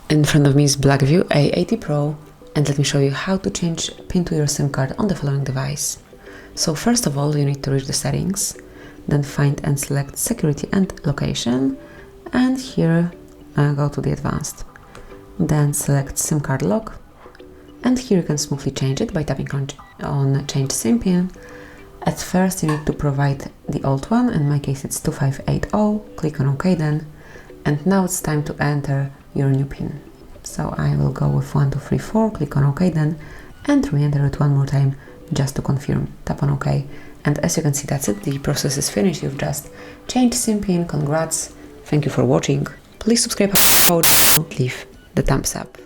In front of me is BLACKVIEW A80 Pro, and let me show you how to change PIN to your SIM card on the following device. So first of all, you need to reach the settings, then find and select security and location, and here go to the advanced. Then select SIM card lock, and here you can smoothly change it by tapping on change SIM PIN. At first you need to provide the old one, in my case it's 2580, click on OK then, and now it's time to enter your new PIN. So I will go with 1234, click on OK then, and re-enter it one more time just to confirm. Tap on OK, and as you can see, that's it, the process is finished. You've just changed SIM PIN. Congrats, thank you for watching. Please subscribe, leave the thumbs up.